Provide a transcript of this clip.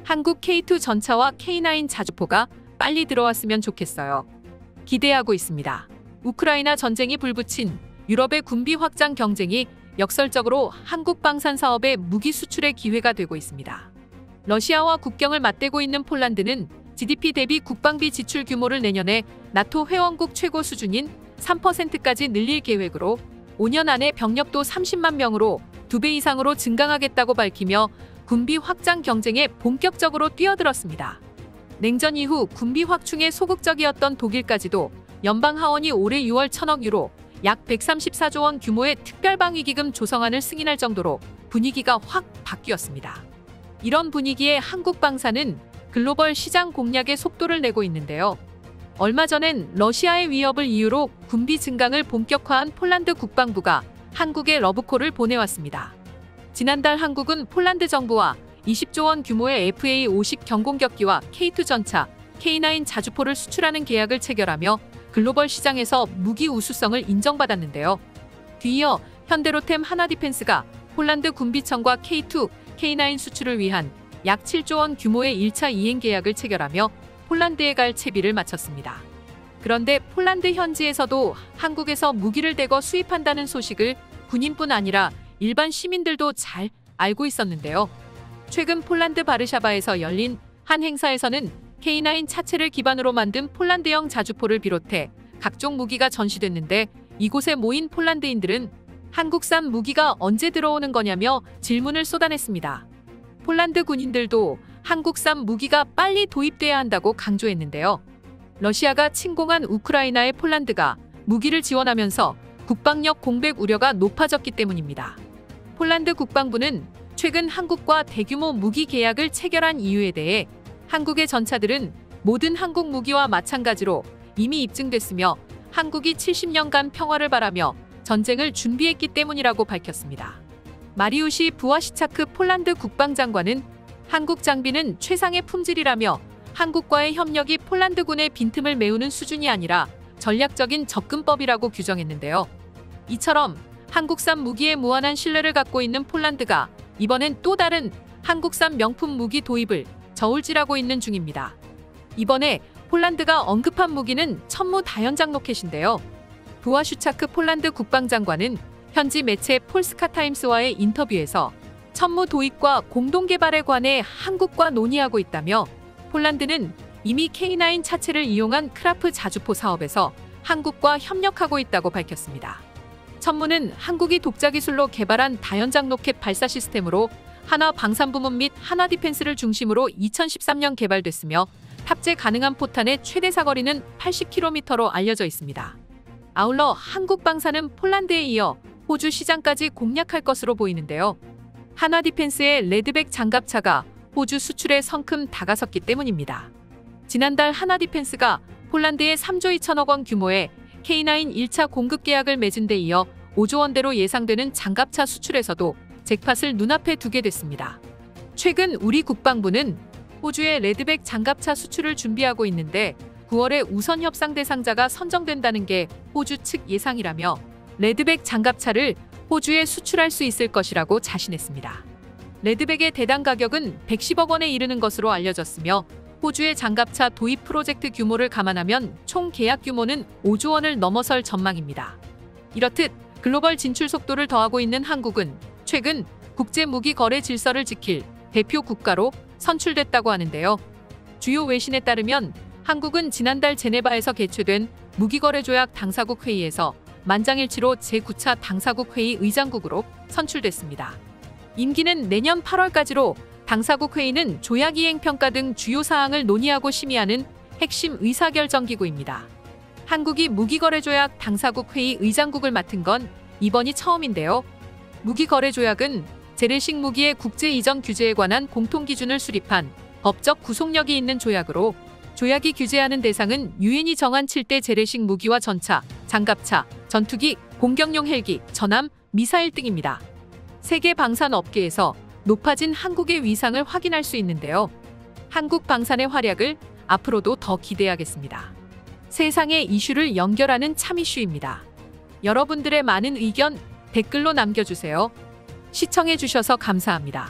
한국 K2 전차와 K9 자주포가 빨리 들어왔으면 좋겠어요. 기대하고 있습니다. 우크라이나 전쟁이 불붙인 유럽의 군비 확장 경쟁이 역설적으로 한국 방산 사업의 무기 수출의 기회가 되고 있습니다. 러시아와 국경을 맞대고 있는 폴란드는 GDP 대비 국방비 지출 규모를 내년에 나토 회원국 최고 수준인 3%까지 늘릴 계획으로 5년 안에 병력도 30만 명으로 2배 이상으로 증강하겠다고 밝히며 군비 확장 경쟁에 본격적으로 뛰어들었습니다. 냉전 이후 군비 확충에 소극적이었던 독일까지도 연방 하원이 올해 6월 1,000억 유로, 약 134조 원 규모의 특별방위기금 조성안을 승인할 정도로 분위기가 확 바뀌었습니다. 이런 분위기에 한국 방산은 글로벌 시장 공략에 속도를 내고 있는데요. 얼마 전엔 러시아의 위협을 이유로 군비 증강을 본격화한 폴란드 국방부가 한국에 러브콜을 보내왔습니다. 지난달 한국은 폴란드 정부와 20조 원 규모의 FA-50 경공격기와 K2 전차, K9 자주포를 수출하는 계약을 체결하며 글로벌 시장에서 무기 우수성을 인정받았는데요. 뒤이어 현대로템 하나디펜스가 폴란드 군비청과 K2, K9 수출을 위한 약 7조 원 규모의 1차 이행 계약을 체결하며 폴란드에 갈 채비를 마쳤습니다. 그런데 폴란드 현지에서도 한국에서 무기를 대거 수입한다는 소식을 군인뿐 아니라 일반 시민들도 잘 알고 있었는데요. 최근 폴란드 바르샤바에서 열린 한 행사에서는 K9 차체를 기반으로 만든 폴란드형 자주포를 비롯해 각종 무기가 전시됐는데 이곳에 모인 폴란드인들은 한국산 무기가 언제 들어오는 거냐며 질문을 쏟아냈습니다. 폴란드 군인들도 한국산 무기가 빨리 도입돼야 한다고 강조했는데요. 러시아가 침공한 우크라이나의 폴란드가 무기를 지원하면서 국방력 공백 우려가 높아졌기 때문입니다. 폴란드 국방부는 최근 한국과 대규모 무기 계약을 체결한 이유에 대해 한국의 전차들은 모든 한국 무기와 마찬가지로 이미 입증됐으며 한국이 70년간 평화를 바라며 전쟁을 준비했기 때문이라고 밝혔습니다. 마리우시 부와시차크 폴란드 국방장관은 한국 장비는 최상의 품질이라며 한국과의 협력이 폴란드군의 빈틈을 메우는 수준이 아니라 전략적인 접근법이라고 규정했는데요. 이처럼 한국산 무기에 무한한 신뢰를 갖고 있는 폴란드가 이번엔 또 다른 한국산 명품 무기 도입을 저울질하고 있는 중입니다. 이번에 폴란드가 언급한 무기는 천무 다연장 로켓인데요. 부와슈차크 폴란드 국방장관은 현지 매체 폴스카타임스와의 인터뷰에서 천무 도입과 공동개발에 관해 한국과 논의하고 있다며 폴란드는 이미 K9 차체를 이용한 크라프 자주포 사업에서 한국과 협력하고 있다고 밝혔습니다. 천무는 한국이 독자 기술로 개발한 다연장 로켓 발사 시스템으로 한화 방산부문 및 한화 디펜스를 중심으로 2013년 개발됐으며 탑재 가능한 포탄의 최대 사거리는 80km로 알려져 있습니다. 아울러 한국 방산은 폴란드에 이어 호주 시장까지 공략할 것으로 보이는데요. 한화 디펜스의 레드백 장갑차가 호주 수출에 성큼 다가섰기 때문입니다. 지난달 한화 디펜스가 폴란드에 3조 2천억 원 규모의 K9 1차 공급 계약을 맺은 데 이어 5조 원대로 예상되는 장갑차 수출에서도 잭팟을 눈앞에 두게 됐습니다. 최근 우리 국방부는 호주의 레드백 장갑차 수출을 준비하고 있는데 9월에 우선 협상 대상자가 선정된다는 게 호주 측 예상이라며 레드백 장갑차를 호주에 수출할 수 있을 것이라고 자신했습니다. 레드백의 대당 가격은 110억 원에 이르는 것으로 알려졌으며 호주의 장갑차 도입 프로젝트 규모를 감안하면 총 계약 규모는 5조 원을 넘어설 전망입니다. 이렇듯 글로벌 진출 속도를 더하고 있는 한국은 최근 국제무기거래 질서를 지킬 대표 국가로 선출됐다고 하는데요. 주요 외신에 따르면 한국은 지난달 제네바에서 개최된 무기거래조약 당사국 회의에서 만장일치로 제9차 당사국 회의 의장국으로 선출됐습니다. 임기는 내년 8월까지로 당사국 회의는 조약 이행 평가 등 주요 사항을 논의하고 심의하는 핵심 의사결정기구입니다. 한국이 무기거래조약 당사국 회의 의장국을 맡은 건 이번이 처음인데요. 무기거래조약은 재래식 무기의 국제 이전 규제에 관한 공통기준을 수립한 법적 구속력이 있는 조약으로 조약이 규제하는 대상은 유엔이 정한 7대 재래식 무기와 전차, 장갑차, 전투기, 공격용 헬기, 전함, 미사일 등입니다. 세계 방산 업계에서 높아진 한국의 위상을 확인할 수 있는데요. 한국 방산의 활약을 앞으로도 더 기대하겠습니다. 세상의 이슈를 연결하는 참 이슈입니다. 여러분들의 많은 의견 댓글로 남겨주세요. 시청해주셔서 감사합니다.